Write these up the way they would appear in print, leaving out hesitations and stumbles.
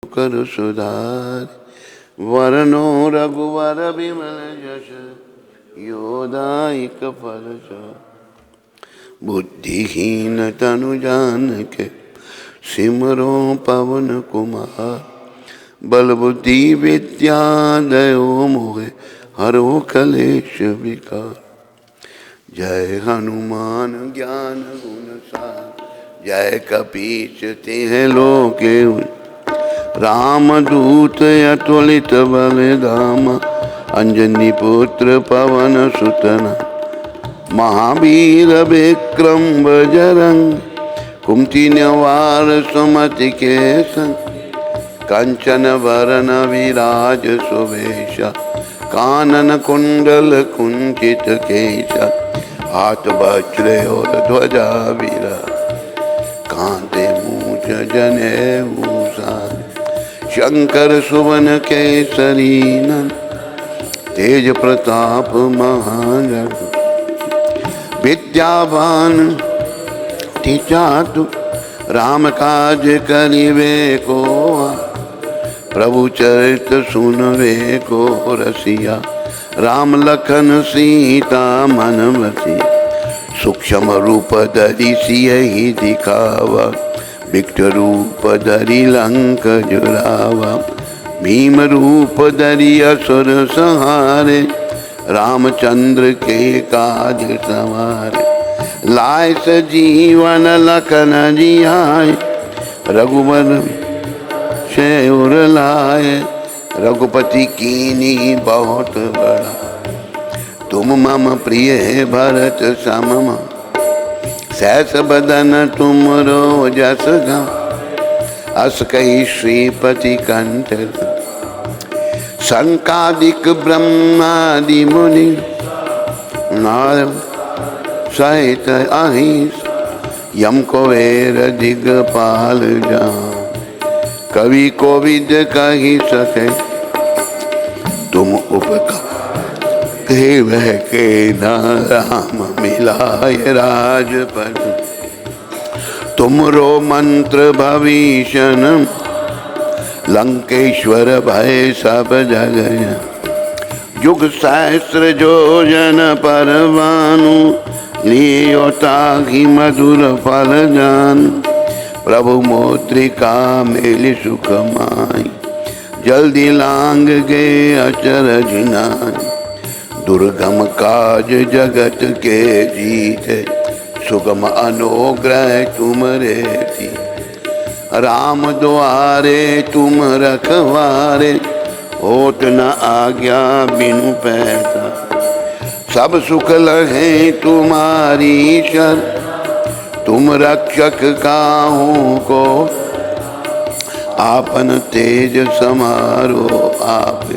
कर सुधार वरनो रघुवर विमल यश योदायक फल बुद्धिहीन तनु जानिके सिमरो पवन कुमार बल बुद्धि विद्या दयो मोहे हरो कलेश विकार। जय हनुमान ज्ञान गुण सार जय कपीस तिह लोके रामदूत अतुलित बल धाम अंजनी पुत्र पवन सुतन महावीर विक्रम बजरंग कुमति निवार सुमति के संग कंचन वरण विराज सुवेश कानन कुंडल कुंचित केश हाथ वज्र और ध्वजा वीरा कांते मूंछ जनेऊ सार शंकर सुवन केसरी नंद तेज प्रताप महाजग विद्यावान चातु राम काज करिवे को प्रभु चरित सुनवे को रसिया राम लखन सीता मन बसी सूक्ष्म रूप धरि सियहि दिखावा विकट रूप धरि लंक जुरावा भीम रूप धरि असुर संहारे रामचंद्र के काज संवारे लाय सजीवन लखन जियाय रघुवर शेउर लाए रघुपति कीनी बहुत बड़ा तुम मम प्रिय भरत समम सहस बदन तुम जस गा अस कही श्रीपति कंठ संकादिक ब्रह्मादि मुनि नारद सहित अहिंस यम कुबेर दिगपाल जान कवि कोविद कही सके तुम उपकार वह के नाम मिलाय राजपद तुमरो मंत्र भविष्यन लंकेश्वर भय सब जगय युग सहस्र योजन परवानु लियो ताहि मधुर फल जान प्रभु मोत्रिका मेल सुख माई जल्दी लांग गे अचरज नाई दुर्गम काज जगत के जीते सुगम अनुग्रह तुमरे थी राम द्वारे तुम रखवारे होत न आज्ञा बिनु पैसा सब सुख लहे तुम्हारी शर तुम रक्षक काहू को आपन तेज समारो आप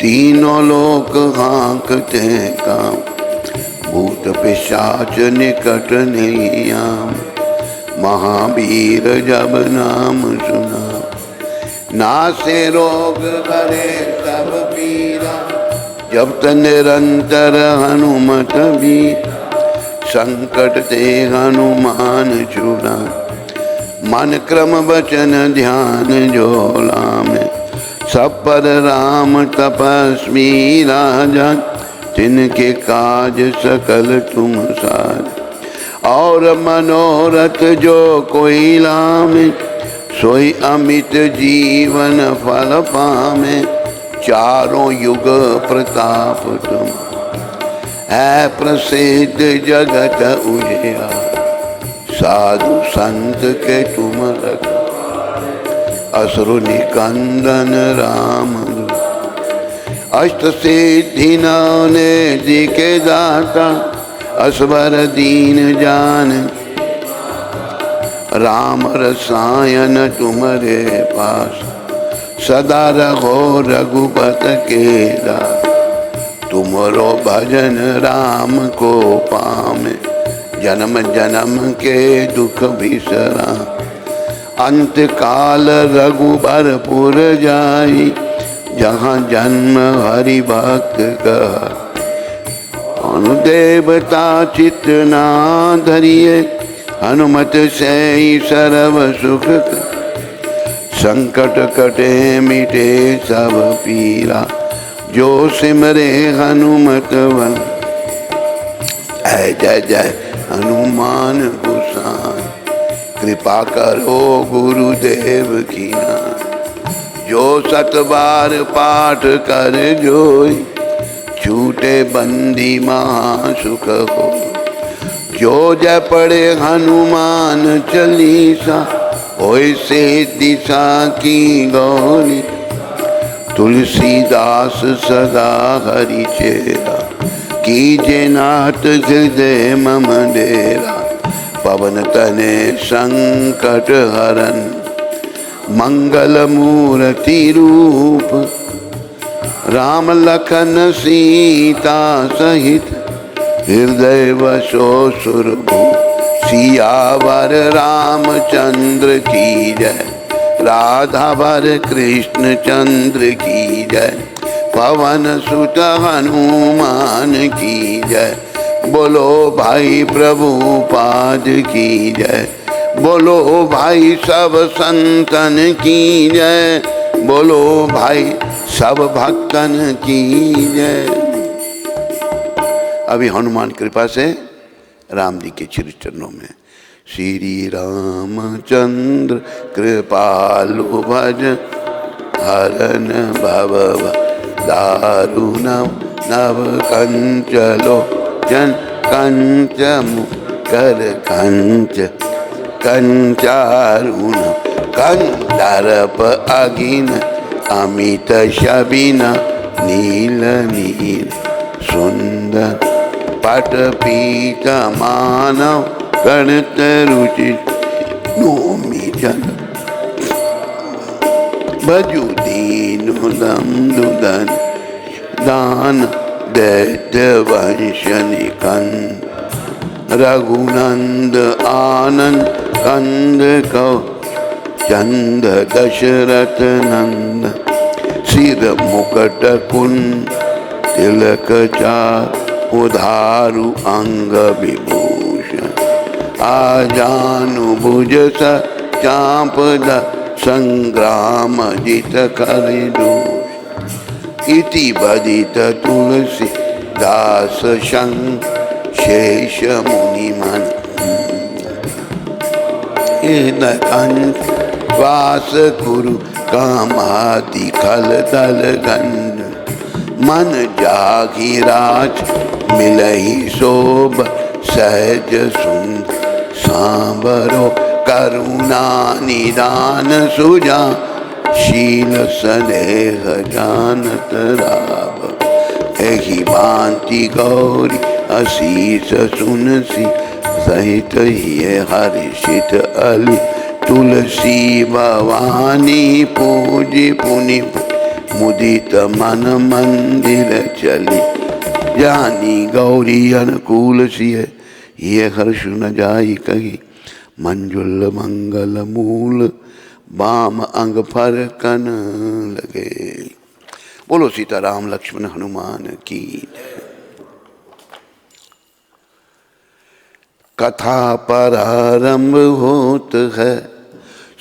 तीनों लोक हाँकते काम भूत पिशाच निकट नहीं आम महावीर जब नाम सुना नासे रोग करे सब पीरा जब त निरंतर हनुमत भी संकट ते हनुमान छुड़ा मन क्रम वचन ध्यान जोला में सब पर राम तपस्वी राजा तिनके काज सकल तुम सार और मनोरथ जो कोई लामे सोई अमित जीवन फल पामे चारों युग प्रताप तुम है प्रसिद्ध जगत उजिया साधु संत के तुम रख असुर निकंदन राम अष्ट सिद्धि ने दिके दाता असवर दीन जान राम रसायन तुम्हारे पास सदा रहो रघुपत के दास तुमरो भजन राम को पामे जन्म जन्म के दुख बिसरा अंत काल रघुबरपुर जाई जहाँ जन्म हरि भक्त का अनुदेवता चित्त ना धरिए हनुमत से सर्व सुख संकट कटे मिटे सब पीरा, जो सिमरे हनुमत बल। जय जय हनुमान गोसाई, कृपा करो गुरुदेव की नाई। जो 7 बार पाठ कर जोई, छूटे बंदी महासुख हो। जो जय पढ़े हनुमान चालीसा, होय से दिशा की गौरी। तुलसीदास सदा हरि चेरा, कीजे नाथ हृदय मम डेरा। पवन तने संकट हरन, मंगल मूर्ति रूप। राम लखन सीता सहित, हृदय वसो सुरभूप। सियावर रामचंद्र की जय, राधावर कृष्ण चंद्र की जय। पवन सुत हनुमान की जय, बोलो भाई प्रभुपाद की जय। बोलो भाई सब संतन की जय, बोलो भाई सब भक्तन की जय। अभी हनुमान कृपा से राम जी के श्री चरणों में। श्री रामचंद्र कृपालु भज, हरन भव दारुण नव कंचलो जन। कंच कर कंच कंचारुण, कंदर्प अगिन अमित शबिन। नील नील सुंदर पट पीत मानव, गणत रुचि नोमि जन। भजु दीन दुदन, दान दैत्य वंश निकंद। रघुनंद आनंद कंद कौ, चंद दशरथ नंद। सिर मुकुट कुंड तिलक चार, उधारु अंग विभूषण। आजानु भुज चाप संग्राम जित कर दूष। इति बदित तुलसी दास संग, शेष मुनि मन। वास कुरु कामादि खल दल गंध। मन जागी राज मिलहि शोभ, सहज सुंद सांबरो। करुणा निदान सुजा, शील स्नेह जानत राव। एहि भांति गौरी असीस सुनसी, सहित ये हर्षित अली। तुलसी भवानी पूजी पुनि, मुदित मन मंदिर चली। जानी गौरी अनुकूल सिय, ये हर्ष न जाई कही। मंजुल मंगल मूल, बाम अंग फर कन लगे। बोलो सीताराम लक्ष्मण हनुमान की। कथा प्रारंभ होत है,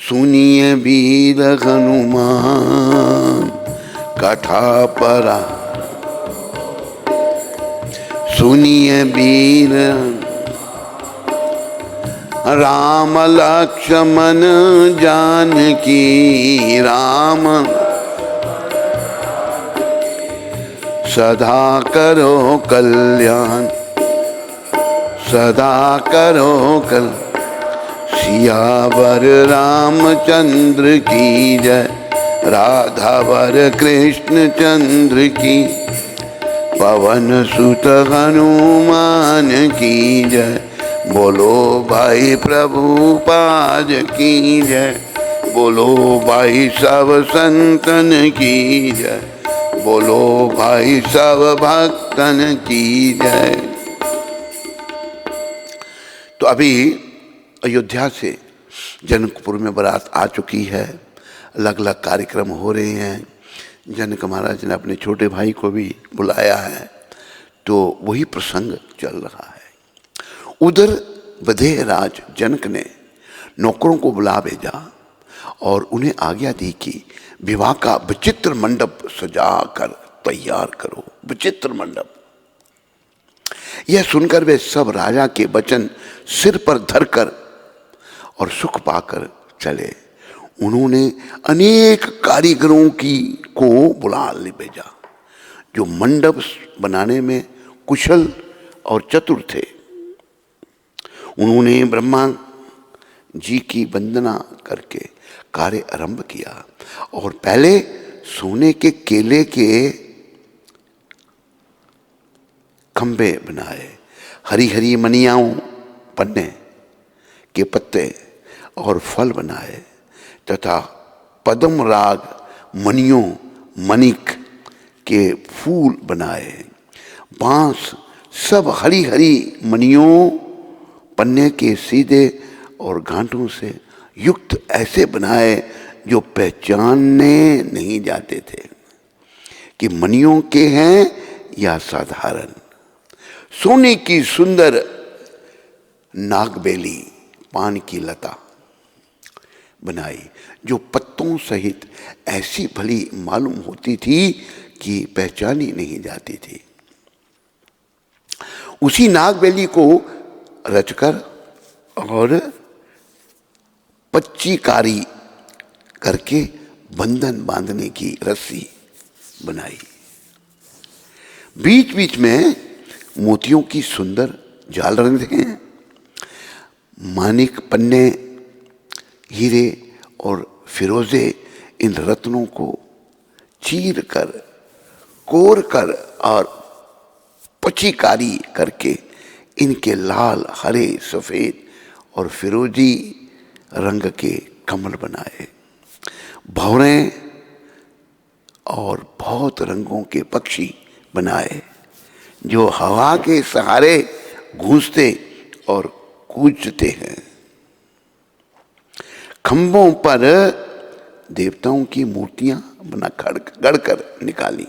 सुनिए वीर हनुमान। कथा परा सुनिए वीर, राम लक्ष्मण जानकी। राम सदा करो कल्याण, सदा करो कल। सियावर रामचंद्र की जय, राधावर कृष्ण चंद्र की। पवन सुत हनुमान की जय, बोलो भाई प्रभुपाद की जय। बोलो भाई सब संतन की जय, बोलो भाई सब भक्तन की जय। तो अभी अयोध्या से जनकपुर में बारात आ चुकी है, अलग अलग कार्यक्रम हो रहे हैं। जनक महाराज ने अपने छोटे भाई को भी बुलाया है, तो वही प्रसंग चल रहा है। उधर बधे राज जनक ने नौकरों को बुला भेजा और उन्हें आज्ञा दी कि विवाह का विचित्र मंडप सजा कर तैयार करो। विचित्र मंडप। यह सुनकर वे सब राजा के वचन सिर पर धरकर और सुख पाकर चले। उन्होंने अनेक कारीगरों को बुला ले भेजा जो मंडप बनाने में कुशल और चतुर थे। उन्होंने ब्रह्मा जी की वंदना करके कार्य आरंभ किया और पहले सोने के केले के खंभे बनाए, हरी हरी मनियाओं पन्ने के पत्ते और फल बनाए तथा पद्म राग मनियों मणिक के फूल बनाए। बांस सब हरी हरी मनियों पन्ने के सीधे और गांठों से युक्त ऐसे बनाए जो पहचानने नहीं जाते थे कि मनियों के हैं या साधारण। सोने की सुंदर नागबेली पान की लता बनाई जो पत्तों सहित ऐसी भली मालूम होती थी कि पहचानी नहीं जाती थी। उसी नागबेली को रचकर और पच्चीकारी करके बंधन बांधने की रस्सी बनाई। बीच बीच में मोतियों की सुंदर जाल रंधे हैं। मानिक पन्ने हीरे और फिरोजे इन रत्नों को चीर कर कोर कर और पचीकारी करके इनके लाल हरे सफेद और फिरोजी रंग के कमल बनाए। भंवरे और बहुत रंगों के पक्षी बनाए जो हवा के सहारे गूंजते और कूदते हैं। खंभों पर देवताओं की मूर्तियां बना गढ़कर निकाली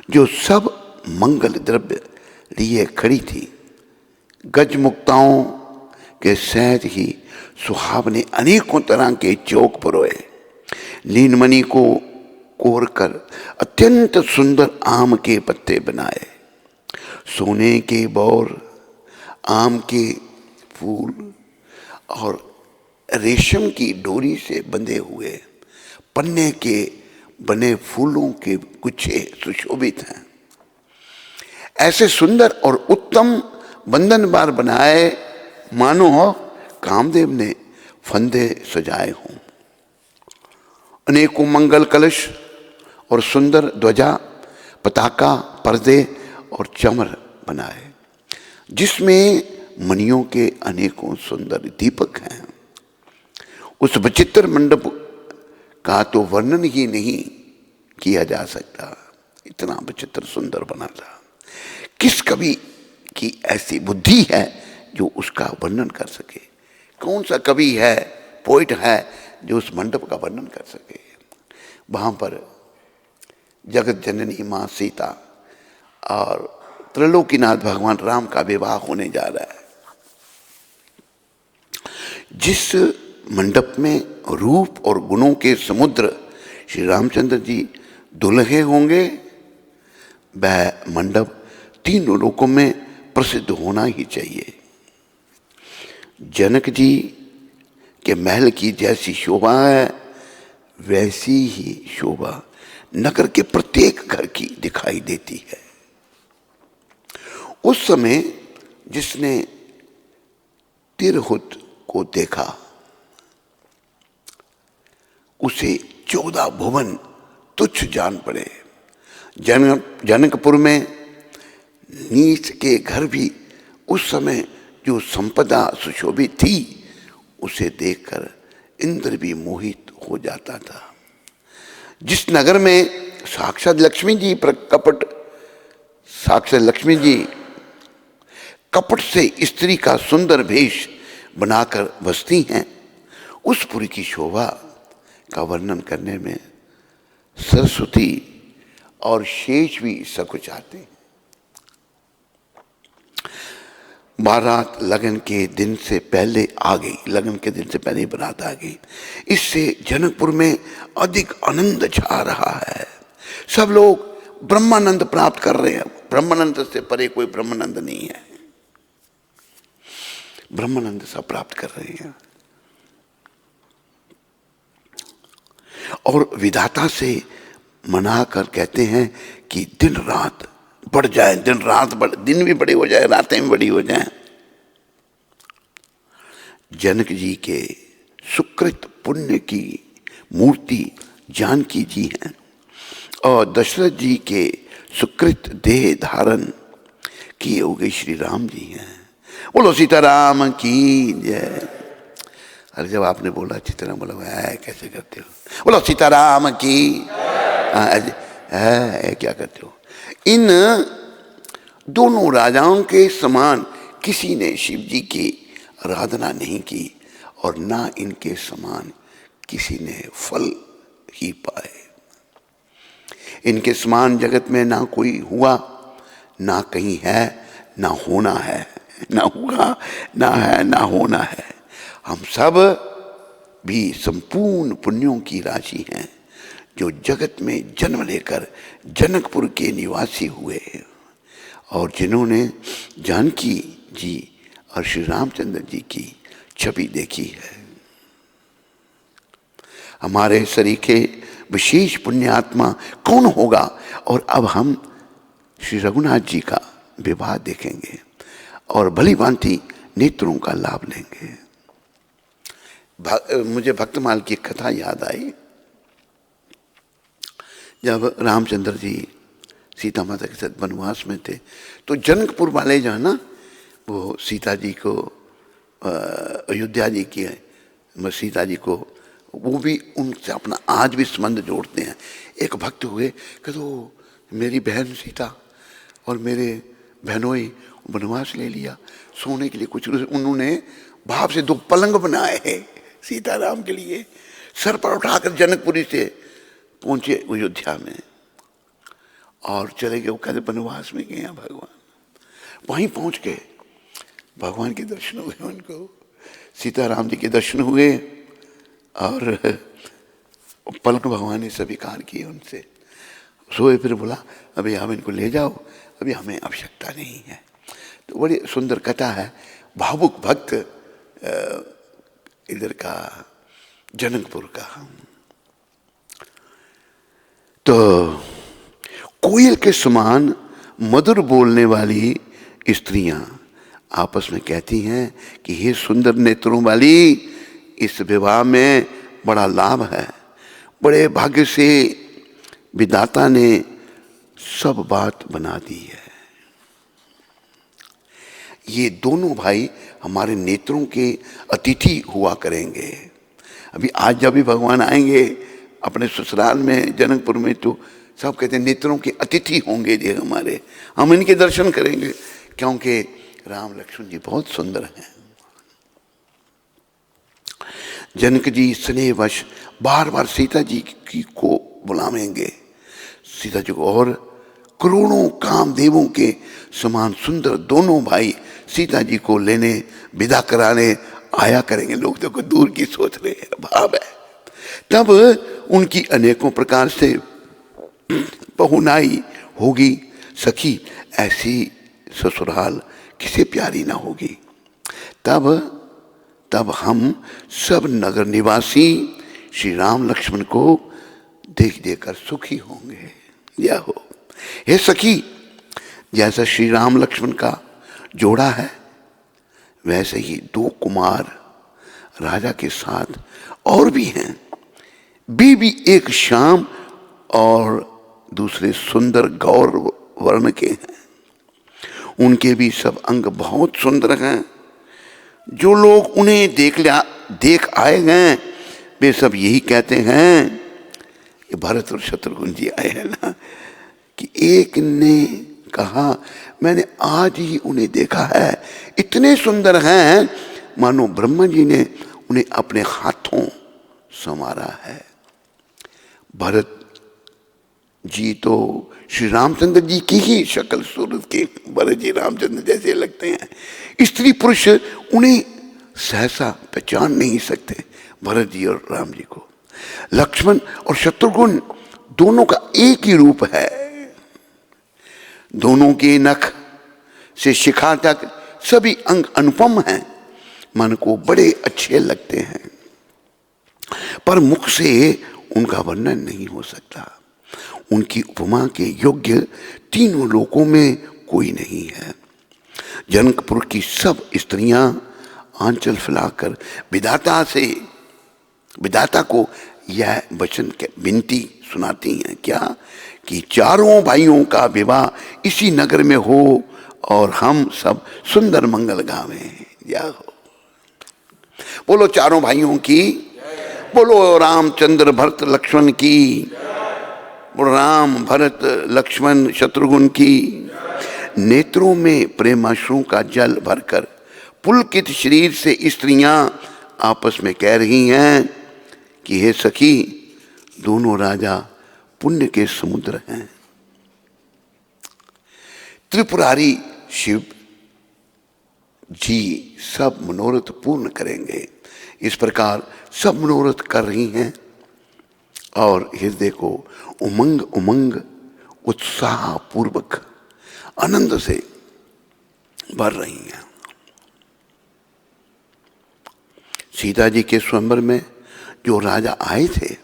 जो सब मंगल द्रव्य लिए खड़ी थी। गजमुक्ताओं के सहित ही सुहावने अनेकों तरह के चौक परोए। नीलमणि को कोर कर अत्यंत सुंदर आम के पत्ते बनाए। सोने के बौर, आम के फूल और रेशम की डोरी से बंधे हुए पन्ने के बने फूलों के गुच्छे सुशोभित हैं। ऐसे सुंदर और उत्तम बंधन बार बनाए मानो कामदेव ने फंदे सजाए हों। अनेकों मंगल कलश और सुंदर ध्वजा, पताका, पर्दे और चमर बनाए जिसमें मणियों के अनेकों सुंदर दीपक हैं। उस विचित्र मंडप का तो वर्णन ही नहीं किया जा सकता, इतना विचित्र सुंदर बना था। किस कवि की ऐसी बुद्धि है जो उसका वर्णन कर सके? कौन सा कवि है, पोइट है जो उस मंडप का वर्णन कर सके? वहां पर जगत जननी मां सीता और त्रिलोकीनाथ भगवान राम का विवाह होने जा रहा है। जिस मंडप में रूप और गुणों के समुद्र श्री रामचंद्र जी दुल्हे होंगे, वह मंडप तीनों लोकों में प्रसिद्ध होना ही चाहिए। जनक जी के महल की जैसी शोभा है वैसी ही शोभा नगर के प्रत्येक घर की दिखाई देती है। उस समय जिसने तिरहुत को देखा उसे 14 भुवन तुच्छ जान पड़े। जनकपुर में नीच के घर भी उस समय जो संपदा सुशोभित थी उसे देखकर इंद्र भी मोहित हो जाता था। जिस नगर में साक्षात लक्ष्मी जी कपट से स्त्री का सुंदर वेश बनाकर बसती हैं, उस पुरी की शोभा का वर्णन करने में सरस्वती और शेष भी सकुचाते हैं। बारात लगन के दिन से पहले आ गई, लगन के दिन से पहले ही बारात आ गई। इससे जनकपुर में अधिक आनंद छा रहा है। सब लोग ब्रह्मानंद प्राप्त कर रहे हैं। ब्रह्मानंद से परे कोई ब्रह्मानंद नहीं है, ब्रह्मानंद सब प्राप्त कर रहे हैं। और विधाता से मना कर कहते हैं कि दिन रात बढ़ जाए, दिन रात बढ़, दिन भी बड़ी हो जाए, रातें भी बड़ी हो जाए। जनक जी के सुकृत पुण्य की मूर्ति जानकी जी हैं और दशरथ जी के सुकृत देह धारण किए हुए श्री राम जी हैं। बोलो सीताराम की जय। अरे जब आपने बोला अच्छी तरह बोला, कैसे करते हो? बोलो सीताराम की क्या करते हो? इन दोनों राजाओं के समान किसी ने शिव जी की आराधना नहीं की और ना इनके समान किसी ने फल ही पाए। इनके समान जगत में ना कोई हुआ, ना कहीं है, ना होना है, ना हुआ, ना है, ना होना है। हम सब भी संपूर्ण पुण्यों की राशि हैं जो जगत में जन्म लेकर जनकपुर के निवासी हुए और जिन्होंने जानकी जी और श्री रामचंद्र जी की छवि देखी है। हमारे सरीखे विशेष पुण्यात्मा कौन होगा? और अब हम श्री रघुनाथ जी का विवाह देखेंगे और भली भांति नेत्रों का लाभ लेंगे। मुझे भक्तमाल की कथा याद आई। जब रामचंद्र जी सीता माता के साथ वनवास में थे तो जनकपुर वाले जो है ना, वो सीता जी को अयोध्या जी की सीता जी को वो भी उनसे अपना आज भी संबंध जोड़ते हैं। एक भक्त हुए कि तो मेरी बहन सीता और मेरे बहनोई वनवास ले लिया, सोने के लिए कुछ उन्होंने भाव से 2 पलंग बनाए हैं सीताराम के लिए। सर पर उठाकर जनकपुरी से पहुंचे अयोध्या में और चले गए। वो कहते वनवास में गए हैं भगवान। वहीं पहुंच गए, भगवान के दर्शन हुए उनको, सीताराम जी के दर्शन हुए और पलक भगवान ने स्वीकार किए उनसे। सोए फिर बोला अभी आप इनको ले जाओ, अभी हमें आवश्यकता नहीं है। तो बड़ी सुंदर कथा है। भावुक भक्त इधर का जनकपुर का। तो कोयल के समान मधुर बोलने वाली स्त्रियां आपस में कहती हैं कि हे सुंदर नेत्रों वाली, इस विवाह में बड़ा लाभ है। बड़े भाग्य से विधाता ने सब बात बना दी है। ये दोनों भाई हमारे नेत्रों के अतिथि हुआ करेंगे। अभी आज जब भी भगवान आएंगे अपने ससुराल में जनकपुर में तो सब कहते हैं नेत्रों के अतिथि होंगे ये हमारे, हम इनके दर्शन करेंगे क्योंकि राम लक्ष्मण जी बहुत सुंदर हैं। जनक जी स्नेहवश बार बार सीता जी की को बुलावेंगे, सीता जी को, और करोड़ों कामदेवों के समान सुंदर दोनों भाई सीता जी को लेने विदा कराने आया करेंगे। लोग तो दूर की सोच रहे हैं, भाव है। तब उनकी अनेकों प्रकार से बहुनाई होगी। सखी ऐसी ससुराल किसे प्यारी ना होगी। तब हम सब नगर निवासी श्री राम लक्ष्मण को देख देकर सुखी होंगे। यह हो हे सखी, जैसा श्री राम लक्ष्मण का जोड़ा है वैसे ही 2 कुमार राजा के साथ और भी हैं। भी एक श्याम और दूसरे सुंदर गौर वर्ण के हैं। उनके भी सब अंग बहुत सुंदर हैं। जो लोग उन्हें देख आए हैं वे सब यही कहते हैं, ये भरत और शत्रुघ्न जी आए हैं ना, कि एक ने कहा मैंने आज ही उन्हें देखा है, इतने सुंदर हैं मानो ब्रह्मा जी ने उन्हें अपने हाथों संवारा है। भरत जी तो श्री रामचंद्र जी की ही शक्ल सूरत के भरत जी रामचंद्र जैसे लगते हैं। स्त्री पुरुष उन्हें सहसा पहचान नहीं सकते, भरत जी और राम जी को। लक्ष्मण और शत्रुघ्न दोनों का एक ही रूप है। दोनों के नख से शिखा तक सभी अंग अनुपम हैं, मन को बड़े अच्छे लगते हैं, पर मुख से उनका वर्णन नहीं हो सकता। उनकी उपमा के योग्य तीनों लोकों में कोई नहीं है। जनकपुर की सब स्त्रियां आंचल फैलाकर विधाता को यह वचन के विनती सुनाती हैं, क्या कि चारों भाइयों का विवाह इसी नगर में हो और हम सब सुंदर मंगल गावें। या हो, बोलो चारों भाइयों की, बोलो रामचंद्र भरत लक्ष्मण की, बोलो राम भरत लक्ष्मण शत्रुघ्न की। नेत्रों में प्रेमाश्रु का जल भरकर पुलकित शरीर से स्त्रियां आपस में कह रही हैं कि हे सखी, दोनों राजा पुण्य के समुद्र हैं। त्रिपुरारी शिव जी सब मनोरथ पूर्ण करेंगे। इस प्रकार सब मनोरथ कर रही हैं और हृदय को उमंग उमंग उत्साह पूर्वक आनंद से भर रही हैं। सीता जी के स्वयंवर में जो राजा आए थे,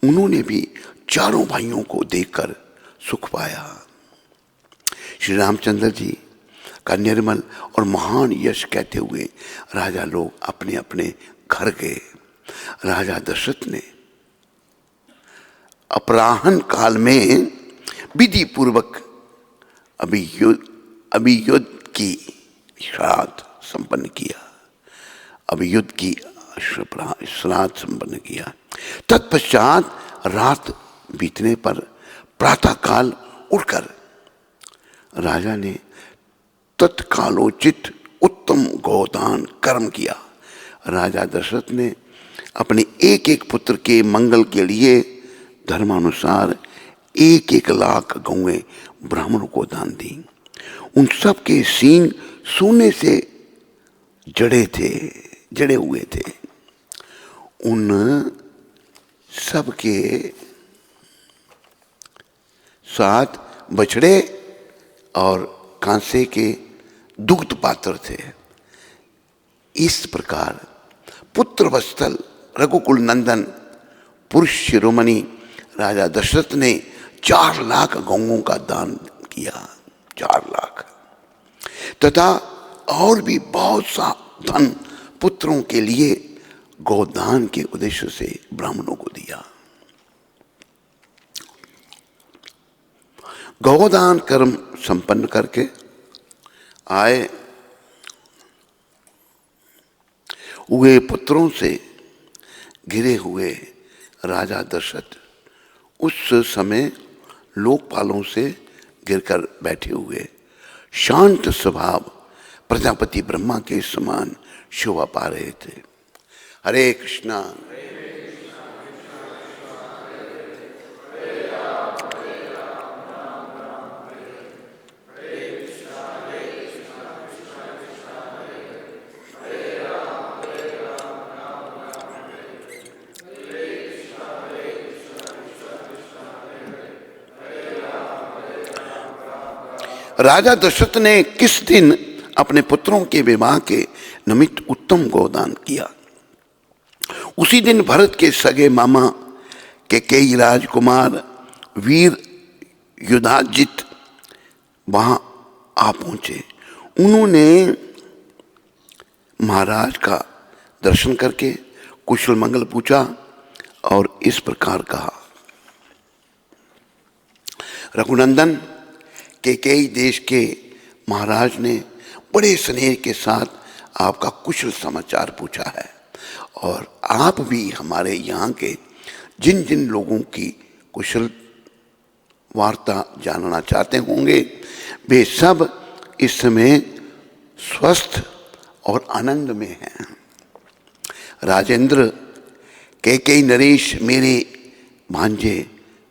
उन्होंने भी चारों भाइयों को देखकर सुख पाया। श्री रामचंद्र जी का निर्मल और महान यश कहते हुए राजा लोग अपने अपने घर गए। राजा दशरथ ने अपराह्न काल में विधि पूर्वक अभियुद्ध की श्राद्ध संपन्न किया। अभियुद्ध की श्राद्ध संपन्न किया। तत्पश्चात रात बीतने पर प्रातः काल उठकर राजा ने तत्कालोचित उत्तम गोदान कर्म किया। राजा दशरथ ने अपने एक एक पुत्र के मंगल के लिए धर्मानुसार 1-1 लाख गौएं ब्राह्मणों को दान दी। उन सब के सींग सोने से जड़े हुए थे। उन सब के 7 बछड़े और कांसे के दुग्ध पात्र थे। इस प्रकार पुत्र वत्सल रघुकुल नंदन पुरुष शिरोमणि राजा दशरथ ने 4 लाख गौओं का दान किया। 4 लाख तथा और भी बहुत सा धन पुत्रों के लिए गोदान के उद्देश्य से ब्राह्मणों को दिया। गोदान कर्म संपन्न करके आए हुए पुत्रों से घिरे हुए राजा दशरथ उस समय लोकपालों से गिरकर बैठे हुए शांत स्वभाव प्रजापति ब्रह्मा के समान शोभा पा रहे थे। हरे कृष्णा। राजा दशरथ ने किस दिन अपने पुत्रों के विवाह के निमित्त उत्तम गोदान किया। उसी दिन भरत के सगे मामा के कई राजकुमार वीर युधाजित वहां आ पहुंचे। उन्होंने महाराज का दर्शन करके कुशल मंगल पूछा और इस प्रकार कहा, रघुनंदन, केकई देश के महाराज ने बड़े स्नेह के साथ आपका कुशल समाचार पूछा है और आप भी हमारे यहाँ के जिन जिन लोगों की कुशल वार्ता जानना चाहते होंगे, वे सब इस समय स्वस्थ और आनंद में हैं। राजेंद्र, केकई नरेश मेरे भांजे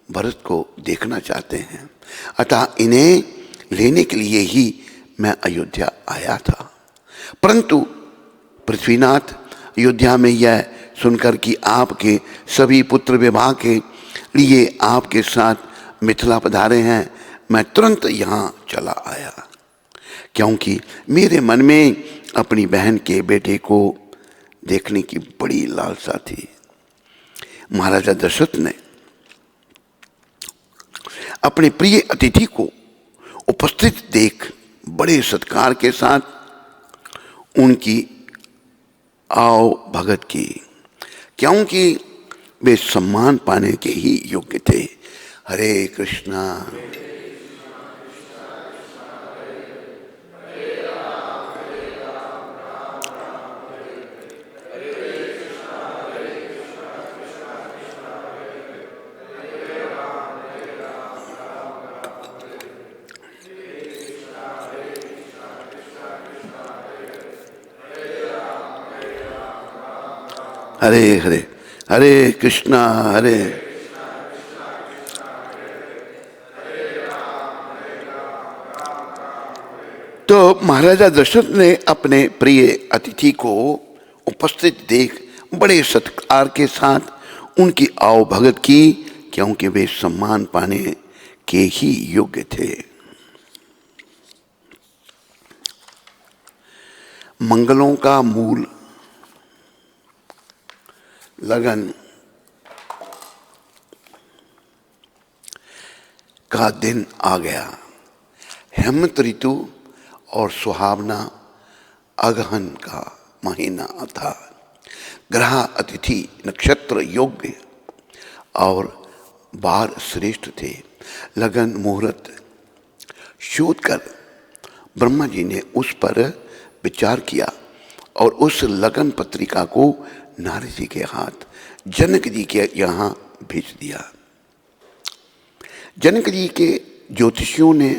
भरत को देखना चाहते हैं, अतः इन्हें लेने के लिए ही मैं अयोध्या आया था। परंतु पृथ्वीनाथ, अयोध्या में यह सुनकर कि आपके सभी पुत्र विवाह के लिए आपके साथ मिथिला पधारे हैं, मैं तुरंत यहाँ चला आया, क्योंकि मेरे मन में अपनी बहन के बेटे को देखने की बड़ी लालसा थी। महाराजा दशरथ ने अपने प्रिय अतिथि को उपस्थित देख बड़े सत्कार के साथ उनकी आओ भगत की, क्योंकि वे सम्मान पाने के ही योग्य थे। हरे कृष्णा। हरे हरे, हरे कृष्णा हरे। तो महाराजा दशरथ ने अपने प्रिय अतिथि को उपस्थित देख बड़े सत्कार के साथ उनकी आओ भगत की, क्योंकि वे सम्मान पाने के ही योग्य थे। मंगलों का मूल लगन का दिन आ गया। हेमंत ऋतु और सुहावना अगहन का महीना था। ग्रह अतिथि नक्षत्र योग्य और बार श्रेष्ठ थे। लगन मुहूर्त शोध कर ब्रह्मा जी ने उस पर विचार किया और उस लगन पत्रिका को नारद जी के हाथ जनक जी के यहाँ भेज दिया। जनक जी के ज्योतिषियों ने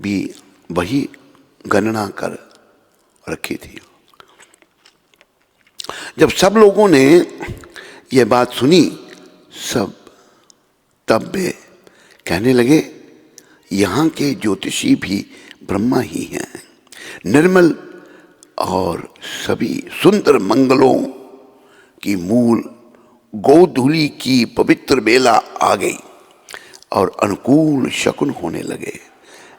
भी वही गणना कर रखी थी। जब सब लोगों ने यह बात सुनी, तब वे कहने लगे, यहाँ के ज्योतिषी भी ब्रह्मा ही हैं। निर्मल और सभी सुंदर मंगलों की मूल गोधूली की पवित्र बेला आ गई और अनुकूल शकुन होने लगे।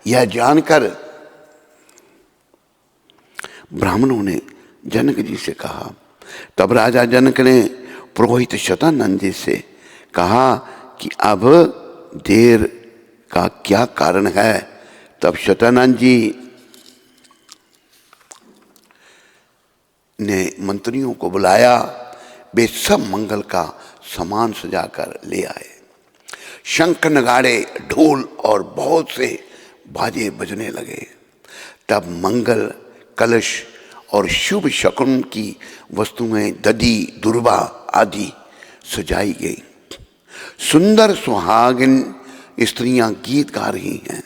यह जानकर ब्राह्मणों ने जनक जी से कहा। तब राजा जनक ने पुरोहित शतानंद जी से कहा कि अब देर का क्या कारण है। तब शतानंद जी ने मंत्रियों को बुलाया। वे सब मंगल का सामान सजाकर ले आए। शंख नगाड़े, ढोल और बहुत से बाजे बजने लगे। तब मंगल कलश और शुभ शकुन की वस्तुएं दधी, दुर्वा आदि सजाई गई। सुंदर सुहागिन स्त्रियां गीत गा रही हैं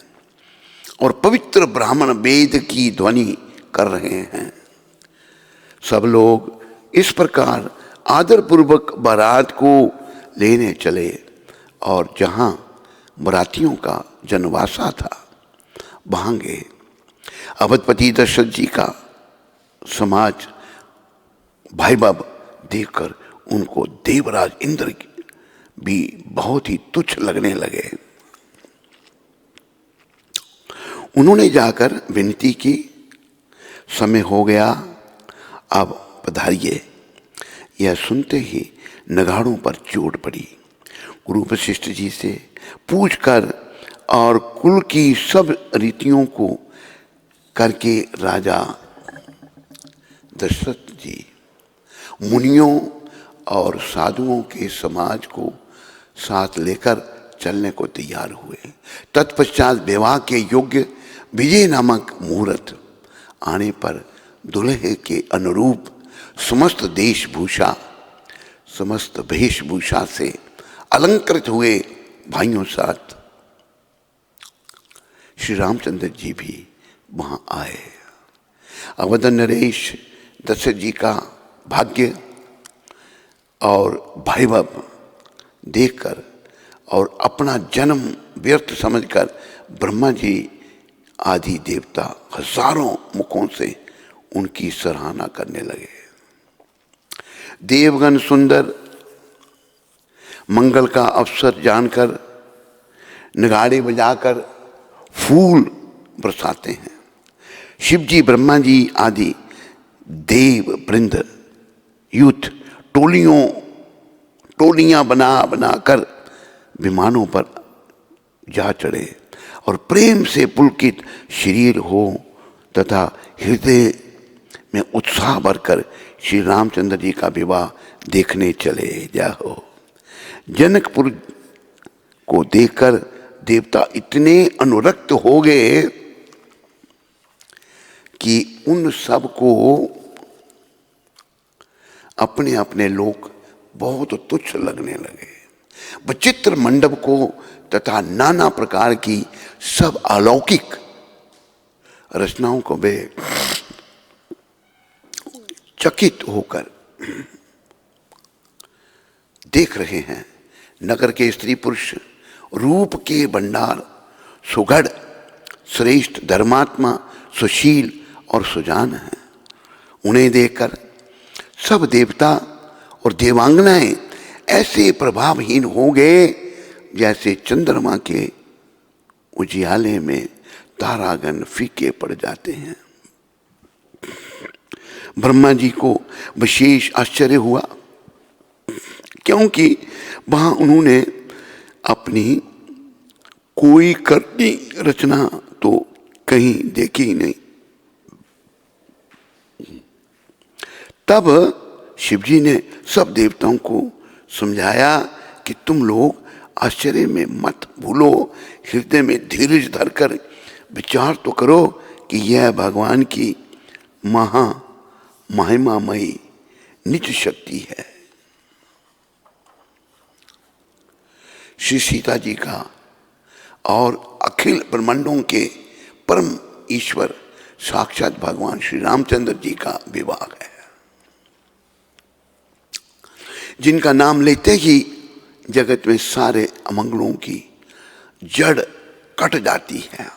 और पवित्र ब्राह्मण वेद की ध्वनि कर रहे हैं। सब लोग इस प्रकार आदरपूर्वक बारात को लेने चले और जहां बरातियों का जनवासा था वहां गए। अवधपति दशरथ जी का समाज वैभव देखकर उनको देवराज इंद्र भी बहुत ही तुच्छ लगने लगे। उन्होंने जाकर विनती की, समय हो गया, अब पधारिए। यह सुनते ही नगाड़ों पर चोट पड़ी। गुरु वशिष्ठ जी से पूछकर और कुल की सब रीतियों को करके राजा दशरथ जी मुनियों और साधुओं के समाज को साथ लेकर चलने को तैयार हुए। तत्पश्चात विवाह के योग्य विजय नामक मुहूर्त आने पर दुल्हे के अनुरूप समस्त वेशभूषा से अलंकृत हुए भाइयों साथ श्री रामचंद्र जी भी वहां आए। अवध नरेश दशरथ जी का भाग्य और वैभव देखकर और अपना जन्म व्यर्थ समझकर ब्रह्मा जी आदि देवता हजारों मुखों से उनकी सराहना करने लगे। देवगण सुंदर मंगल का अवसर जानकर नगाड़े बजाकर फूल बरसाते हैं। शिव जी, ब्रह्मा जी आदि देव वृंद युद्ध टोलियां बना बनाकर विमानों पर जा चढ़े और प्रेम से पुलकित शरीर हो तथा हृदय में उत्साह भरकर श्री रामचंद्र जी का विवाह देखने चले जाओ। जनकपुर को देखकर देवता इतने अनुरक्त हो गए कि उन सब को अपने अपने लोग बहुत तुच्छ लगने लगे। विचित्र मंडप को तथा नाना प्रकार की सब अलौकिक रचनाओं को वे चकित होकर देख रहे हैं। नगर के स्त्री पुरुष रूप के भंडार, सुघड़, श्रेष्ठ, धर्मात्मा, सुशील और सुजान हैं। उन्हें देखकर सब देवता और देवांगनाएं ऐसे प्रभावहीन हो गए जैसे चंद्रमा के उजियाले में तारागण फीके पड़ जाते हैं। ब्रह्मा जी को विशेष आश्चर्य हुआ, क्योंकि वहां उन्होंने अपनी कोई करनी रचना तो कहीं देखी ही नहीं। तब शिवजी ने सब देवताओं को समझाया कि तुम लोग आश्चर्य में मत भूलो, हृदय में धीरज धरकर विचार तो करो कि यह भगवान की महिमामयी निज शक्ति है। श्री सीता जी का और अखिल ब्रह्मांडों के परम ईश्वर साक्षात भगवान श्री रामचंद्र जी का विवाह है, जिनका नाम लेते ही जगत में सारे अमंगलों की जड़ कट जाती है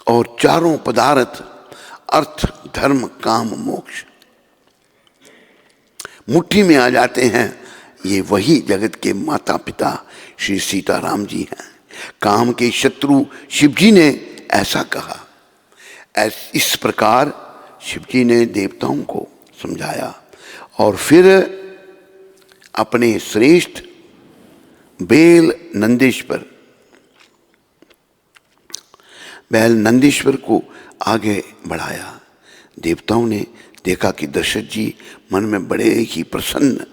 और चारों पदार्थ अर्थ, धर्म, काम, मोक्ष मुट्ठी में आ जाते हैं। ये वही जगत के माता पिता श्री सीताराम जी हैं। काम के शत्रु शिवजी ने ऐसा कहा। इस प्रकार शिवजी ने देवताओं को समझाया और फिर अपने श्रेष्ठ बैल नंदीश्वर को आगे बढ़ाया। देवताओं ने देखा कि दशरथ जी मन में बड़े ही प्रसन्न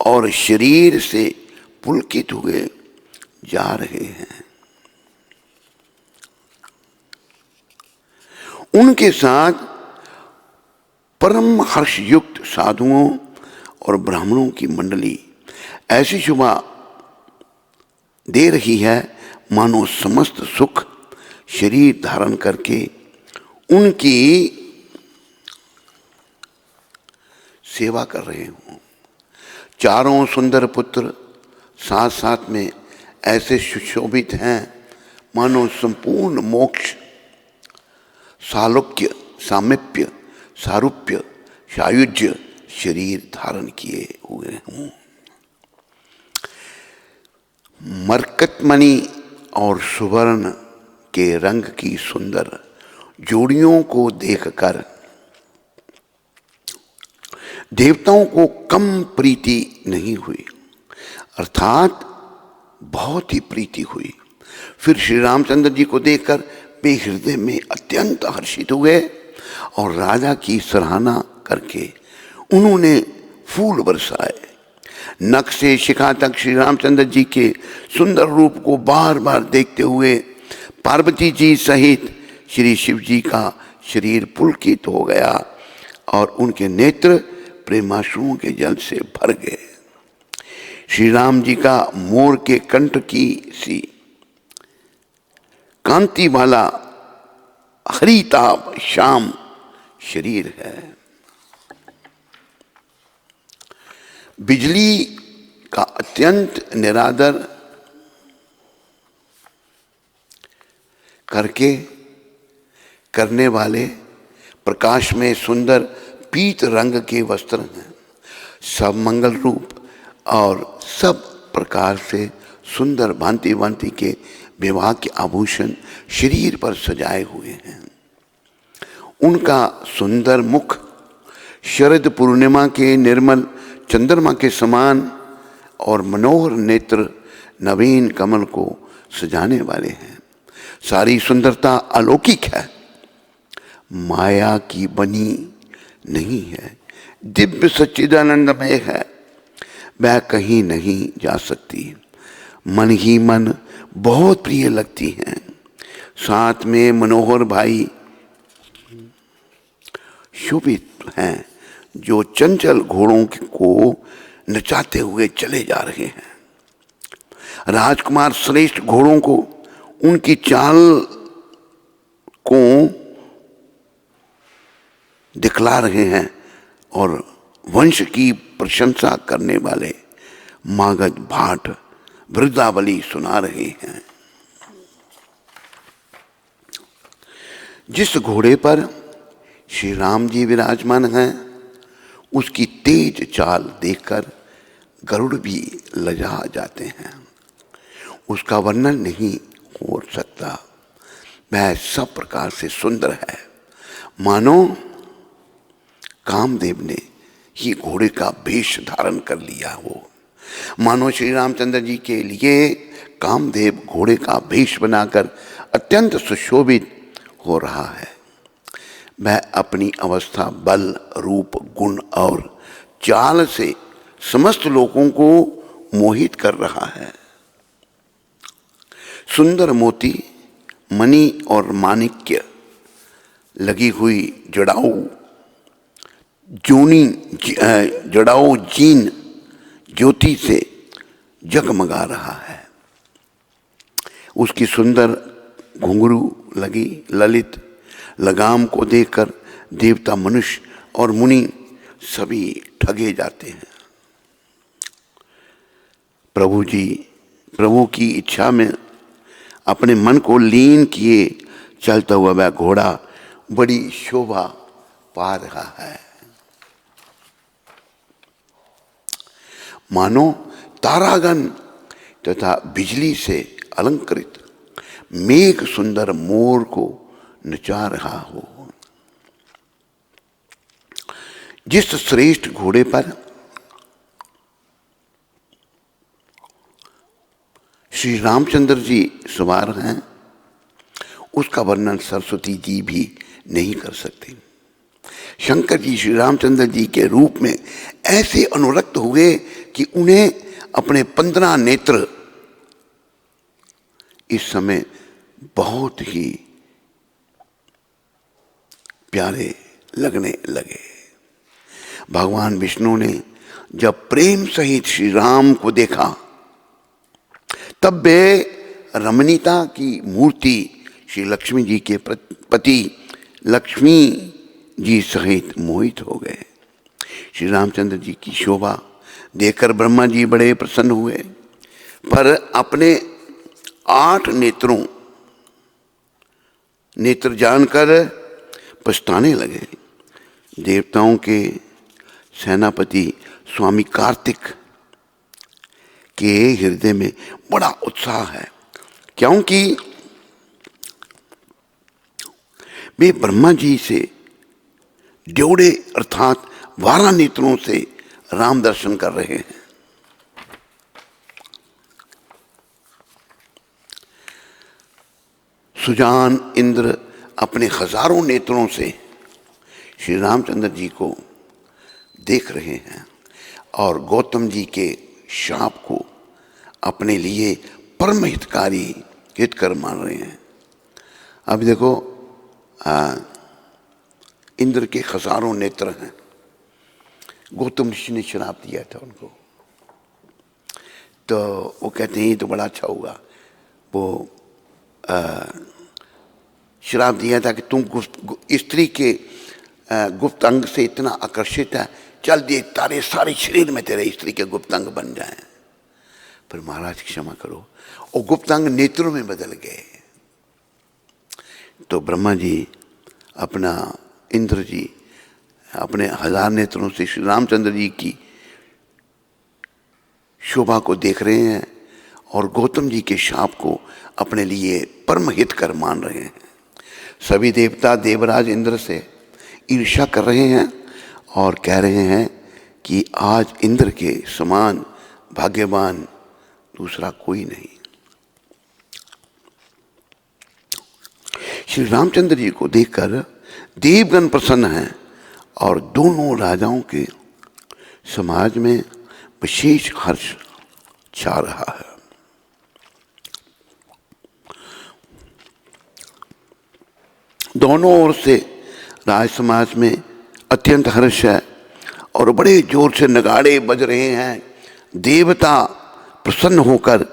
और शरीर से पुलकित हुए जा रहे हैं। उनके साथ परम हर्षयुक्त साधुओं और ब्राह्मणों की मंडली ऐसी शोभा दे रही है मानो समस्त सुख शरीर धारण करके उनकी सेवा कर रहे हों। चारों सुंदर पुत्र साथ साथ में ऐसे सुशोभित हैं मानो संपूर्ण मोक्ष, सालोक्य, सामिप्य, सारूप्य, सायुज्य शरीर धारण किए हुए हों। मरकतमणि और सुवर्ण के रंग की सुंदर जोड़ियों को देखकर देवताओं को कम प्रीति नहीं हुई, अर्थात बहुत ही प्रीति हुई। फिर श्री रामचंद्र जी को देखकर वे हृदय में अत्यंत हर्षित हुए और राजा की सराहना करके उन्होंने फूल बरसाए। नख से शिखा तक श्री रामचंद्र जी के सुंदर रूप को बार बार देखते हुए पार्वती जी सहित श्री शिव जी का शरीर पुलकित हो गया और उनके नेत्र प्रेमाश्रुओं के जल से भर गए। श्री राम जी का मोर के कंठ की सी कांति वाला हरिताभ श्याम शरीर है। बिजली का अत्यंत निरादर करने वाले प्रकाश में सुंदर पीत रंग के वस्त्र हैं। सब मंगल रूप और सब प्रकार से सुंदर भांति भांति के विवाह के आभूषण शरीर पर सजाए हुए हैं। उनका सुंदर मुख शरद पूर्णिमा के निर्मल चंद्रमा के समान और मनोहर नेत्र नवीन कमल को सजाने वाले हैं। सारी सुंदरता अलौकिक है, माया की बनी नहीं है, दिव्य सच्चिदानंदमय है, वह कहीं नहीं जा सकती। मन ही मन बहुत प्रिय लगती हैं। साथ में मनोहर भाई शोभित हैं जो चंचल घोड़ों को नचाते हुए चले जा रहे हैं। राजकुमार श्रेष्ठ घोड़ों को उनकी चाल को दिखला रहे हैं और वंश की प्रशंसा करने वाले मागध भाट वृद्धावली सुना रहे हैं। जिस घोड़े पर श्री राम जी विराजमान हैं, उसकी तेज चाल देखकर गरुड़ भी लजा जाते हैं। उसका वर्णन नहीं हो सकता, वह सब प्रकार से सुंदर है, मानो कामदेव ने ही घोड़े का भेष धारण कर लिया हो। मानो श्री रामचंद्र जी के लिए कामदेव घोड़े का भेष बनाकर अत्यंत सुशोभित हो रहा है। वह अपनी अवस्था, बल, रूप, गुण और चाल से समस्त लोगों को मोहित कर रहा है। सुंदर मोती, मणि और माणिक्य लगी हुई जड़ाऊ जीन ज्योति से जगमगा रहा है। उसकी सुंदर घुंघरू लगी ललित लगाम को देखकर देवता, मनुष्य और मुनि सभी ठगे जाते हैं। प्रभु की इच्छा में अपने मन को लीन किए चलता हुआ वह घोड़ा बड़ी शोभा पा रहा है। मानो तारागण तथा बिजली से अलंकृत मेघ सुंदर मोर को नचा रहा हो। जिस श्रेष्ठ घोड़े पर श्री रामचंद्र जी सवार हैं, उसका वर्णन सरस्वती जी भी नहीं कर सकते। शंकर जी श्री रामचंद्र जी के रूप में ऐसे अनुरक्त हुए कि उन्हें अपने 15 नेत्र इस समय बहुत ही प्यारे लगने लगे। भगवान विष्णु ने जब प्रेम सहित श्री राम को देखा, तब वे रमणीयता की मूर्ति श्री लक्ष्मी जी के पति लक्ष्मी जी सहित मोहित हो गए। श्री रामचंद्र जी की शोभा देखकर ब्रह्मा जी बड़े प्रसन्न हुए, पर अपने 8 नेत्र जानकर पछताने लगे। देवताओं के सेनापति स्वामी कार्तिक के हृदय में बड़ा उत्साह है, क्योंकि वे ब्रह्मा जी से ड्योढ़े अर्थात 12 नेत्रों से राम दर्शन कर रहे हैं। सुजान इंद्र अपने हजारों नेत्रों से श्री रामचंद्र जी को देख रहे हैं और गौतम जी के शाप को अपने लिए परम हितकारी हितकर मान रहे हैं। अब देखो, इंद्र के हजारों नेत्र हैं। गौतम ऋषि ने श्राप दिया था उनको, तो वो कहते हैं ये तो बड़ा अच्छा हुआ। वो श्राप दिया था कि तुम स्त्री के गुप्त अंग से इतना आकर्षित है, चल दे तारे सारे शरीर में तेरे स्त्री के गुप्त अंग बन जाएं। फिर महाराज क्षमा करो, और गुप्तांग नेत्रों में बदल गए। तो ब्रह्मा जी अपना, इंद्र जी अपने 1000 नेत्रों से श्री रामचंद्र जी की शोभा को देख रहे हैं और गौतम जी के शाप को अपने लिए परम हितकर मान रहे हैं। सभी देवता देवराज इंद्र से ईर्ष्या कर रहे हैं और कह रहे हैं कि आज इंद्र के समान भाग्यवान दूसरा कोई नहीं। श्री रामचंद्र जी को देखकर देवगण प्रसन्न हैं और दोनों राजाओं के समाज में विशेष हर्ष छा रहा है। दोनों ओर से राज समाज में अत्यंत हर्ष है और बड़े जोर से नगाड़े बज रहे हैं। देवता प्रसन्न होकर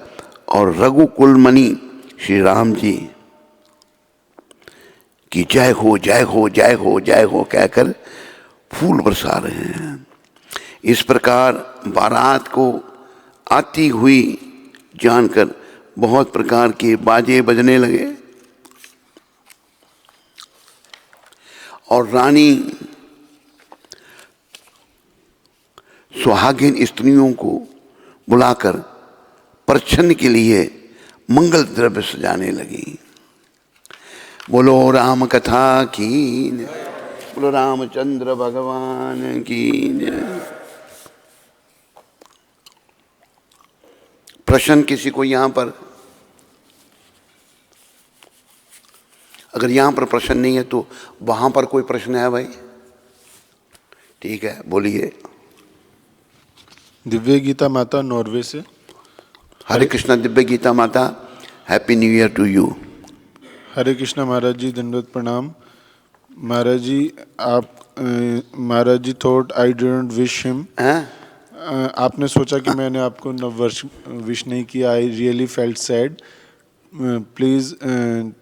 और रघुकुल मणि श्री राम जी की जय हो जय हो जय हो जय हो कहकर फूल बरसा रहे हैं। इस प्रकार बारात को आती हुई जानकर बहुत प्रकार के बाजे बजने लगे और रानी सुहागिन स्त्रियों को बुलाकर प्रच्छन्न के लिए मंगल द्रव्य सजाने लगी। बोलो राम कथा की, बोलो रामचंद्र भगवान की। प्रश्न किसी को यहां पर? अगर यहां पर प्रश्न नहीं है तो वहां पर कोई प्रश्न है भाई? ठीक है, बोलिए। दिव्य गीता माता नॉर्वे से। हरे कृष्णा दिव्य गीता माता, happy new year to you. Hare Krishna Maharaj ji, दंडवत प्रणाम। Maharaj ji, Maharaj ji thought I didn't wish him. आपने सोचा कि मैंने आपको नववर्ष विश नहीं किया। I really felt sad. Please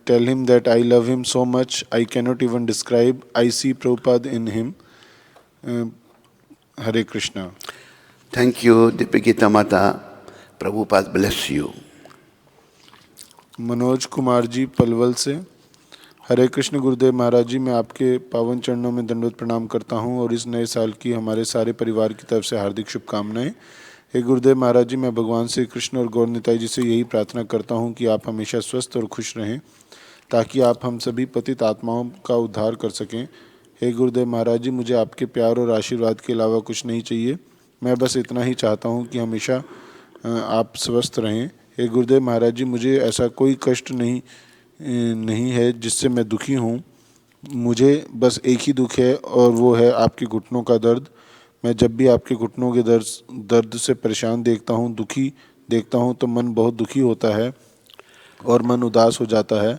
tell him that I love him so much I cannot even describe. I see Prabhupada in him. Hare Krishna. Thank you Divya Geeta माता, प्रभुपाद ब्लेस यू। मनोज कुमार जी पलवल से। हरे कृष्ण गुरुदेव महाराज जी, मैं आपके पावन चरणों में दंडवत प्रणाम करता हूं और इस नए साल की हमारे सारे परिवार की तरफ से हार्दिक शुभकामनाएं। हे गुरुदेव महाराज जी, मैं भगवान श्री कृष्ण और गौर निताई जी से यही प्रार्थना करता हूं कि आप हमेशा स्वस्थ और खुश रहें ताकि आप हम सभी पतित आत्माओं का उद्धार कर सकें। हे गुरुदेव महाराज जी, मुझे आपके प्यार और आशीर्वाद के अलावा कुछ नहीं चाहिए। मैं बस इतना ही चाहता हूँ कि हमेशा आप स्वस्थ रहें। हे गुरुदेव महाराज जी, मुझे ऐसा कोई कष्ट नहीं है जिससे मैं दुखी हूँ। मुझे बस एक ही दुख है और वो है आपके घुटनों का दर्द। मैं जब भी आपके घुटनों के दर्द से परेशान देखता हूँ, दुखी देखता हूँ, तो मन बहुत दुखी होता है और मन उदास हो जाता है।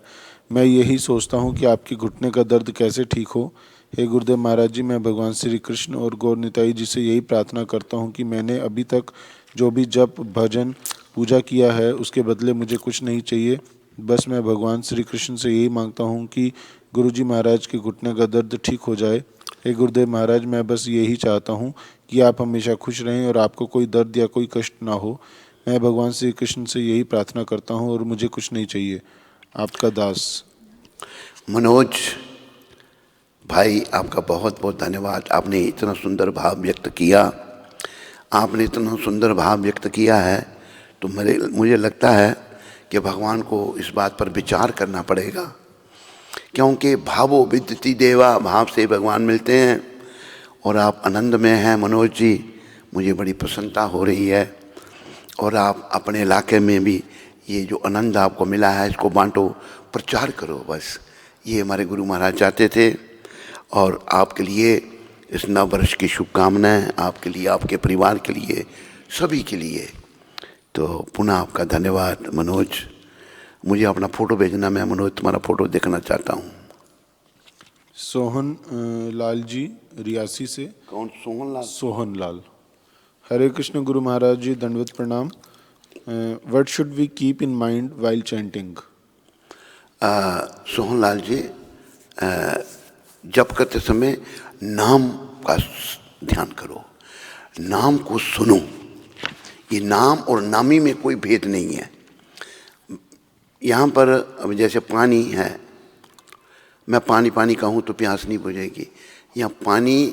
मैं यही सोचता हूँ कि आपके घुटने का दर्द कैसे ठीक हो। हे गुरुदेव महाराज जी, मैं भगवान श्री कृष्ण और गौर निताई जी से यही प्रार्थना करता हूँ कि मैंने अभी तक जो भी जप भजन पूजा किया है उसके बदले मुझे कुछ नहीं चाहिए। बस मैं भगवान श्री कृष्ण से यही मांगता हूँ कि गुरुजी महाराज के घुटने का दर्द ठीक हो जाए। हे गुरुदेव महाराज, मैं बस यही चाहता हूँ कि आप हमेशा खुश रहें और आपको कोई दर्द या कोई कष्ट ना हो। मैं भगवान श्री कृष्ण से यही प्रार्थना करता हूँ और मुझे कुछ नहीं चाहिए। आपका दास। मनोज भाई, आपका बहुत बहुत धन्यवाद। आपने इतना सुंदर भाव व्यक्त किया, आपने इतना सुंदर भाव व्यक्त किया है तो मुझे लगता है कि भगवान को इस बात पर विचार करना पड़ेगा, क्योंकि भावो विद्यति देवा, भाव से भगवान मिलते हैं। और आप आनंद में हैं मनोज जी, मुझे बड़ी प्रसन्नता हो रही है। और आप अपने इलाके में भी ये जो आनंद आपको मिला है इसको बांटो, प्रचार करो। बस ये हमारे गुरु महाराज चाहते थे। और आपके लिए इस नव वर्ष की शुभकामनाएं, आपके लिए, आपके परिवार के लिए, सभी के लिए। तो पुनः आपका धन्यवाद मनोज। मुझे अपना फ़ोटो भेजना, मैं मनोज तुम्हारा फ़ोटो देखना चाहता हूँ। सोहन लाल जी रियासी से। कौन? सोहन लाल? सोहन लाल। हरे कृष्ण गुरु महाराज जी, दंडवत प्रणाम। What should we keep in mind while chanting? Sohan Lal ji, जप करते समय नाम का ध्यान करो, नाम को सुनो। ये नाम और नामी में कोई भेद नहीं है। यहाँ पर अब जैसे पानी है, मैं पानी पानी कहूँ तो प्यास नहीं बुझेगी। यहाँ पानी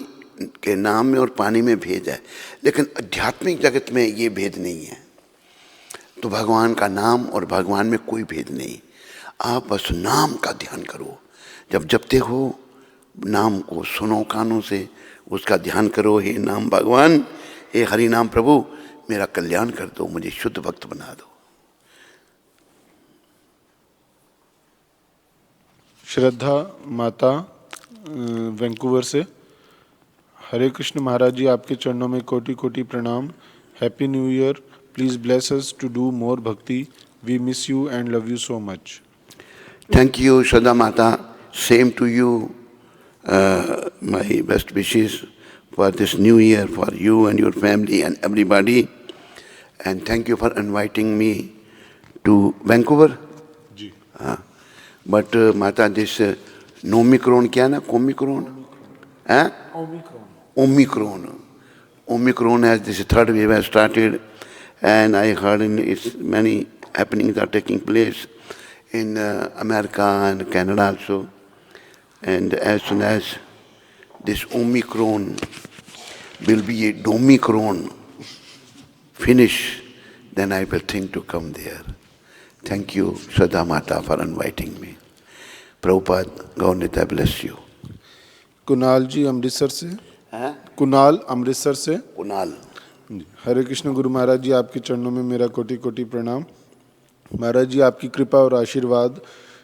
के नाम में और पानी में भेद है, लेकिन आध्यात्मिक जगत में ये भेद नहीं है। तो भगवान का नाम और भगवान में कोई भेद नहीं। आप बस नाम का ध्यान करो, जब जपते हो नाम को सुनो कानों से, उसका ध्यान करो। हे नाम भगवान, हे हरि नाम प्रभु, मेरा कल्याण कर दो, मुझे शुद्ध भक्त बना दो। श्रद्धा माता वैंकूवर से। हरे कृष्ण महाराज जी, आपके चरणों में कोटि कोटि प्रणाम। Happy new year. Please bless us to do more bhakti. We miss you and love you so much. Thank you, Shraddha Mata. Same to you. My best wishes for this new year for you and your family and everybody. And thank you for inviting me to Vancouver. जी। But Mata, this Nomicron क्या ना Omicron? Omicron. Omicron has this third wave has started, and I heard it's many happenings are taking place in America and Canada also. And as soon as this Omicron will be a Domicron finish, then I will think to come there. Thank you, Shraddha Mata, for inviting me. Prabhupada, Gaunita bless you. Kunal जी अमृतसर से। कुणाल अमृतसर से। कुणाल। हरे कृष्ण गुरु महाराज जी, आपके चरणों में मेरा कोटि कोटि प्रणाम। महाराज जी, आपकी कृपा और आशीर्वाद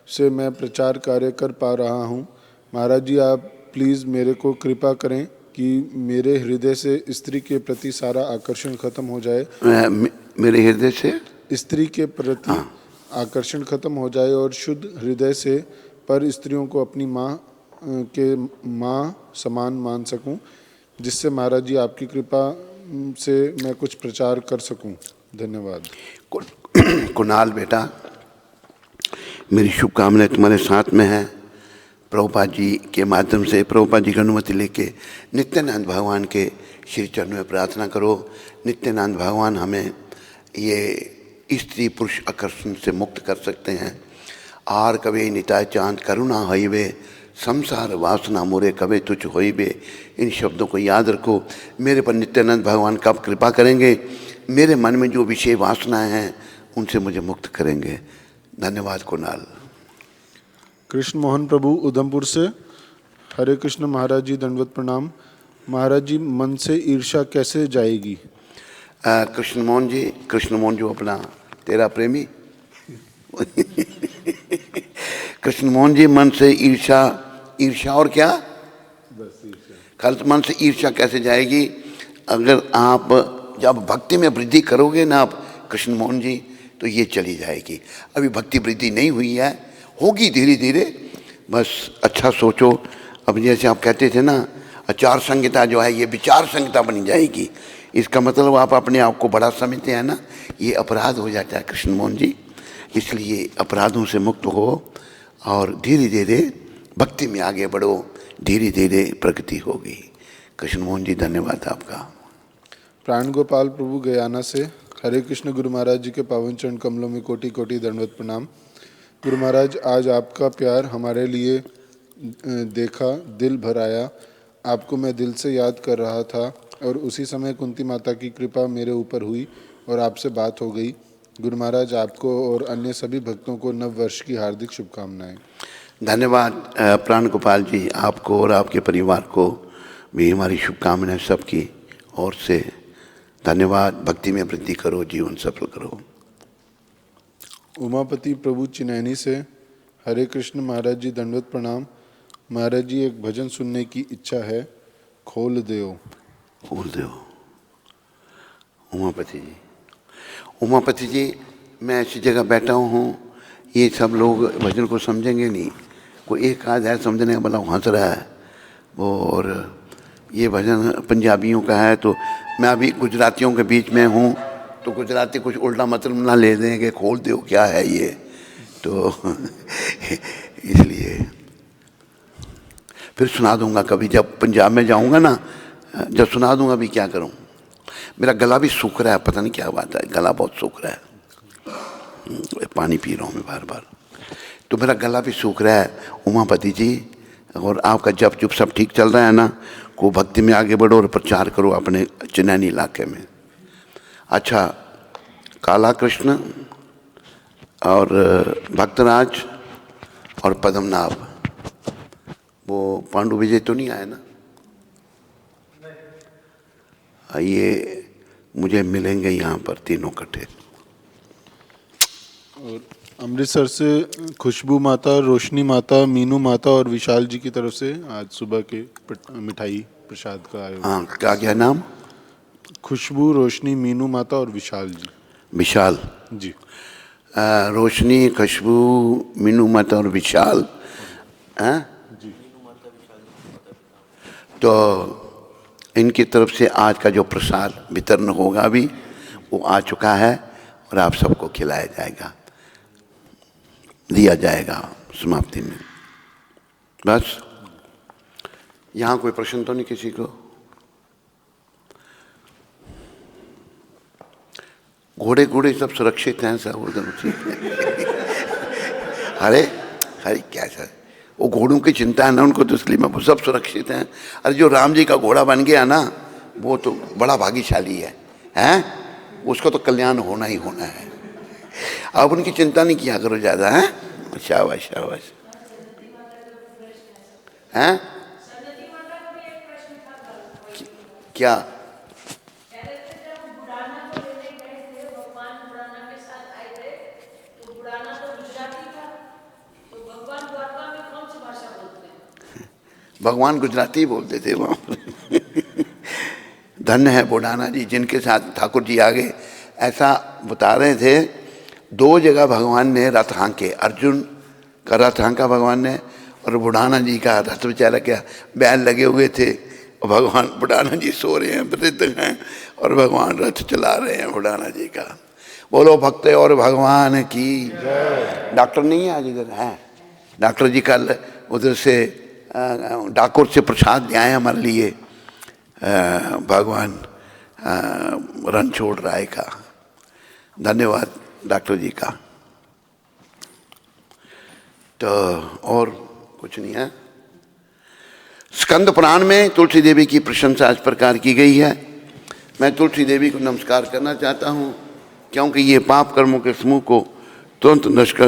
से मैं प्रचार कार्य कर पा रहा हूँ। महाराज जी, आप प्लीज़ मेरे को कृपा करें कि मेरे हृदय से स्त्री के प्रति सारा आकर्षण खत्म हो जाए। मेरे हृदय से स्त्री के प्रति आकर्षण खत्म हो जाए और शुद्ध हृदय से पर स्त्रियों को अपनी माँ के माँ समान मान सकूं, जिससे महाराज जी आपकी कृपा से मैं कुछ प्रचार कर सकूं। धन्यवाद। कुणाल बेटा, मेरी शुभकामनाएं तुम्हारे साथ में है। प्रभुपाद जी के माध्यम से, प्रभुपाद जी की अनुमति लेके नित्यानंद भगवान के श्री चरणों में प्रार्थना करो। नित्यानंद भगवान हमें ये स्त्री पुरुष आकर्षण से मुक्त कर सकते हैं। आर कवे निताय चांद करुणा हईवे, संसार वासना मोरे कवे तुझ होइबे। इन शब्दों को याद रखो। मेरे पर नित्यानंद भगवान कब कृपा करेंगे? मेरे मन में जो विषय वासनाएं हैं उनसे मुझे मुक्त करेंगे। धन्यवाद कुणाल। कृष्ण मोहन प्रभु उधमपुर से। हरे कृष्ण महाराज जी, दंडवत प्रणाम। महाराज जी, मन से ईर्ष्या कैसे जाएगी? कृष्ण मोहन जी, कृष्ण मोहन जो अपना तेरा प्रेमी कृष्ण मोहन जी, मन से ईर्ष्या और क्या? कल मन से ईर्ष्या कैसे जाएगी? अगर आप जब भक्ति में वृद्धि करोगे ना आप कृष्ण मोहन जी, तो ये चली जाएगी। अभी भक्ति वृद्धि नहीं हुई है, होगी धीरे धीरे। बस अच्छा सोचो। अब जैसे आप कहते थे ना, आचार संहिता जो है ये विचार संहिता बन जाएगी। इसका मतलब आप अपने आप को बड़ा समझते हैं ना, ये अपराध हो जाता है कृष्ण मोहन जी। इसलिए अपराधों से मुक्त हो और धीरे धीरे भक्ति में आगे बढ़ो, धीरे धीरे प्रगति होगी। कृष्ण मोहन जी, धन्यवाद आपका। प्राण गोपाल प्रभु गयाना से। हरे कृष्ण गुरु महाराज जी के पावन चरण कमलों में कोटि कोटि दंडवत प्रणाम। गुरु महाराज, आज आपका प्यार हमारे लिए देखा, दिल भर आया। आपको मैं दिल से याद कर रहा था और उसी समय कुंती माता की कृपा मेरे ऊपर हुई और आपसे बात हो गई। गुरु महाराज, आपको और अन्य सभी भक्तों को नव वर्ष की हार्दिक शुभकामनाएं। धन्यवाद प्राण गोपाल जी, आपको और आपके परिवार को भी हमारी शुभकामनाएं सबकी ओर से। धन्यवाद। भक्ति में वृद्धि करो, जीवन सफल करो। उमापति प्रभु चिनैनी से। हरे कृष्ण महाराज जी, दंडवत प्रणाम। महाराज जी, एक भजन सुनने की इच्छा है, खोल देओ। खोल दो। उमापति जी, उमापति जी, मैं ऐसी जगह बैठा हूँ, ये सब लोग भजन को समझेंगे नहीं। कोई एक आध है समझने वाला हंस रहा है वो, और ये भजन पंजाबियों का है। तो मैं अभी गुजरातियों के बीच में हूँ, तो गुजराती कुछ उल्टा मतलब ना ले दें कि खोल दो क्या है ये, तो इसलिए फिर सुना दूंगा कभी, जब पंजाब में जाऊंगा ना, जब सुना दूंगा। अभी क्या करूं, मेरा गला भी सूख रहा है, पता नहीं क्या बात है, गला बहुत सूख रहा है। पानी पी रहा हूँ मैं बार बार, तो मेरा गला भी सूख रहा है। उमापति जी, और आपका जप जुप सब ठीक चल रहा है ना? को भक्ति में आगे बढ़ो और प्रचार करो अपने चिन्नैनी इलाके में। अच्छा, काला कृष्ण और भक्तराज और पद्मनाभ, वो पांडु विजय तो नहीं आए ना? ये मुझे मिलेंगे यहाँ पर तीनों इकट्ठे। और अमृतसर से खुशबू माता, रोशनी माता, मीनू माता और विशाल जी की तरफ से आज सुबह के मिठाई प्रसाद का आयोजन। हाँ, क्या नाम? खुशबू, रोशनी, मीनू माता और विशाल जी। विशाल जी। रोशनी, खुशबू, मीनू माता और विशाल। हाँ जी। तो इनकी तरफ से आज का जो प्रसाद वितरण होगा अभी वो आ चुका है और आप सबको खिलाया जाएगा, दिया जाएगा समाप्ति में। बस, यहाँ कोई प्रश्न तो नहीं किसी को? घोड़े घोड़े सब सुरक्षित हैं सब उधर? ठीक है। अरे अरे क्या सर, वो घोड़ों की चिंता है ना उनको, तो इसलिए मैं सब सुरक्षित हैं। अरे जो राम जी का घोड़ा बन गया ना, वो तो बड़ा भाग्यशाली है, हैं? उसको तो कल्याण होना ही होना है। आप उनकी चिंता नहीं किया करो ज़्यादा, हैं? शाबाश शाबाश। हैं? क्या? भगवान गुजराती बोलते थे वहाँ। धन्य है बुढ़ाना जी जिनके साथ ठाकुर जी आ गए। ऐसा बता रहे थे, 2 जगह भगवान ने रथ हाँके, अर्जुन का रथ हाँका भगवान ने, और बुढ़ाना जी का रथ बेचारा क्या बैल लगे हुए थे, और भगवान बुढ़ाना जी सो रहे हैं, वृद्ध हैं, और भगवान रथ चला रहे हैं बुढ़ाना जी का। बोलो भक्त और भगवान की। डॉक्टर नहीं है आज इधर? है डॉक्टर जी, कल उधर से डाकोर से प्रसाद ले आए हमारे लिए, भगवान रणछोड़ राय का। धन्यवाद डॉक्टर जी का। तो और कुछ नहीं है। स्कंद पुराण में तुलसी देवी की प्रशंसा इस प्रकार की गई है। मैं तुलसी देवी को नमस्कार करना चाहता हूँ, क्योंकि ये पाप कर्मों के समूह को तुरंत नष्ट कर